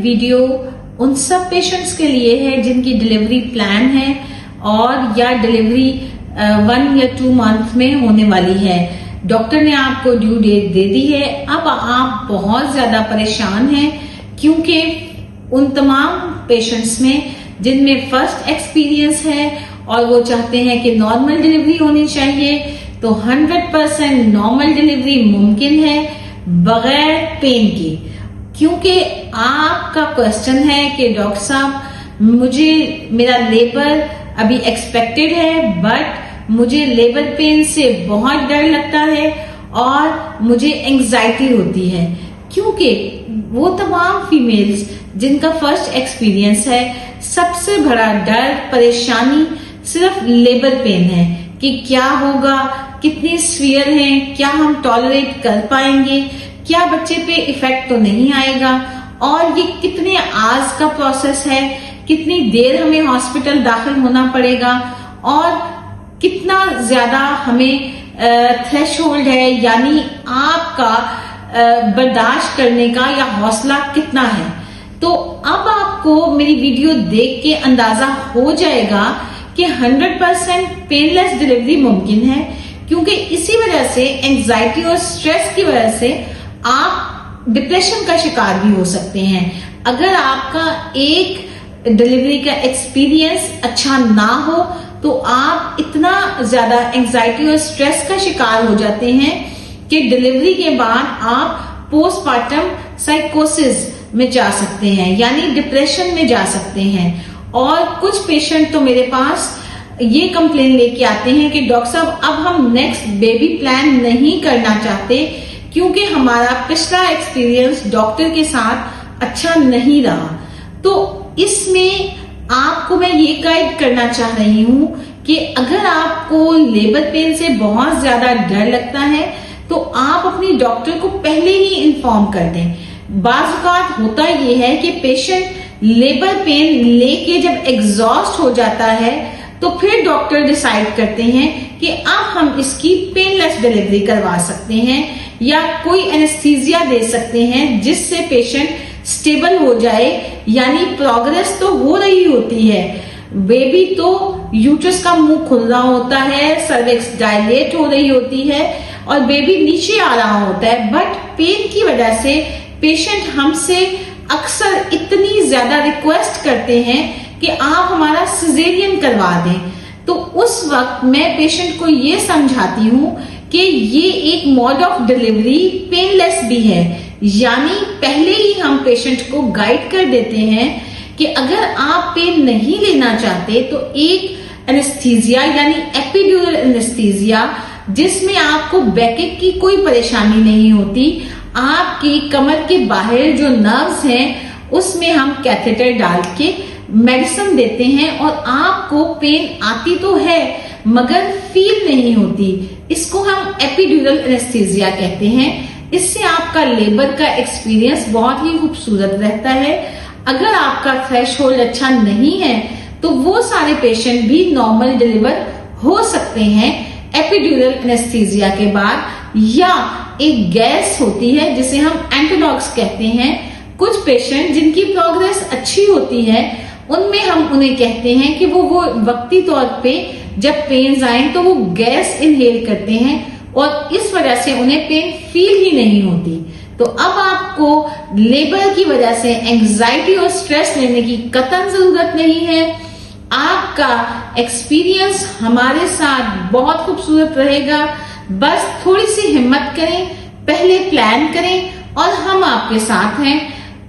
Video उन सब patients के लिए है जिनकी डिलीवरी प्लान है और या डिलीवरी 1 या 2 मंथ में होने वाली है। डॉक्टर ने आपको ड्यू डेट दे दी है। अब आप बहुत ज्यादा परेशान हैं क्योंकि उन तमाम पेशेंट्स में जिनमें फर्स्ट एक्सपीरियंस है और वो चाहते हैं कि नॉर्मल डिलीवरी होनी चाहिए, तो 100% नॉर्मल डिलीवरी मुमकिन है बगैर पेन की। क्योंकि आपका क्वेश्चन है कि डॉक्टर साहब मेरा लेबर अभी एक्सपेक्टेड है बट मुझे लेबर पेन से बहुत डर लगता है और मुझे एंजाइटी होती है। क्योंकि वो तमाम फीमेल्स जिनका फर्स्ट एक्सपीरियंस है, सबसे बड़ा डर परेशानी सिर्फ लेबर पेन है कि क्या होगा, कितनी सीवियर है, क्या हम टॉलरेट कर पाएंगे, क्या बच्चे पे इफेक्ट तो नहीं आएगा, और ये कितने आवर्स का प्रोसेस है, कितनी देर हमें हॉस्पिटल दाखिल होना पड़ेगा और कितना ज्यादा हमें थ्रेशोल्ड है, यानी आपका बर्दाश्त करने का या हौसला कितना है। तो अब आपको मेरी वीडियो देख के अंदाजा हो जाएगा कि 100% पेनलेस डिलीवरी मुमकिन है। क्योंकि इसी वजह से एंजाइटी और स्ट्रेस की वजह से आप डिप्रेशन का शिकार भी हो सकते हैं। अगर आपका एक डिलीवरी का एक्सपीरियंस अच्छा ना हो तो आप इतना ज्यादा एंजाइटी और स्ट्रेस का शिकार हो जाते हैं कि डिलीवरी के बाद आप पोस्टमार्टम साइकोसिस में जा सकते हैं, यानी डिप्रेशन में जा सकते हैं। और कुछ पेशेंट तो मेरे पास ये कंप्लेन लेके आते हैं कि डॉक्टर साहब अब हम नेक्स्ट बेबी प्लान नहीं करना चाहते क्योंकि हमारा पिछला एक्सपीरियंस डॉक्टर के साथ अच्छा नहीं रहा। तो इसमें आपको मैं ये गाइड करना चाह रही हूं कि अगर आपको लेबर पेन से बहुत ज्यादा डर लगता है तो आप अपनी डॉक्टर को पहले ही इन्फॉर्म कर दें। बाज़ औक़ात होता ये है कि पेशेंट लेबर पेन लेके जब एग्जॉस्ट हो जाता है तो फिर डॉक्टर डिसाइड करते हैं कि अब हम इसकी पेनलेस डिलीवरी करवा सकते हैं या कोई एनेस्थीसिया दे सकते हैं जिससे पेशेंट स्टेबल हो जाए। यानी प्रोग्रेस तो हो रही होती है, बेबी तो यूट्रस का मुंह खुल रहा होता है, सर्विक्स डायलेट हो रही होती है और बेबी नीचे आ रहा होता है, बट पेन की वजह से पेशेंट हमसे अक्सर इतनी ज्यादा रिक्वेस्ट करते हैं कि आप हमारा सिजेरियन करवा दें। तो उस वक्त मैं पेशेंट को ये समझाती हूँ कि ये एक मोड ऑफ डिलीवरी पेनलेस भी है, यानी पहले ही हम पेशेंट को गाइड कर देते हैं कि अगर आप पेन नहीं लेना चाहते तो एक एनेस्थीसिया यानी एपिड्यूरल एनेस्थीसिया जिसमें आपको बैकेक की कोई परेशानी नहीं होती, आपकी कमर के बाहर जो नर्व्स हैं उसमें हम कैथेटर डाल के मेडिसिन देते हैं और आपको पेन आती तो है मगर फील नहीं होती। इसको हम एपिड्यूरल एनेस्थीसिया कहते हैं। इससे आपका लेबर का एक्सपीरियंस बहुत ही खूबसूरत रहता है। अगर आपका थ्रेशोल्ड अच्छा नहीं है तो वो सारे पेशेंट भी नॉर्मल डिलीवर हो सकते हैं एपिड्यूरल एनेस्थीसिया के बाद। या एक गैस होती है जिसे हम एंटोनॉक्स कहते हैं। कुछ पेशेंट जिनकी प्रोग्रेस अच्छी होती है उनमें हम उन्हें कहते हैं कि वो वक्ती तौर पे जब पेन्स आए तो वो गैस इनहेल करते हैं और इस वजह से उन्हें पेन फील ही नहीं होती। तो अब आपको लेबर की वजह से एंजाइटी और स्ट्रेस लेने की कतई जरूरत नहीं है। आपका एक्सपीरियंस हमारे साथ बहुत खूबसूरत रहेगा। बस थोड़ी सी हिम्मत करें, पहले प्लान करें और हम आपके साथ हैं।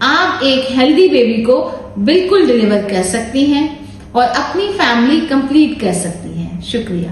आप एक हेल्दी बेबी को बिल्कुल डिलीवर कर सकती हैं और अपनी फैमिली कंप्लीट कर सकती हैं। शुक्रिया।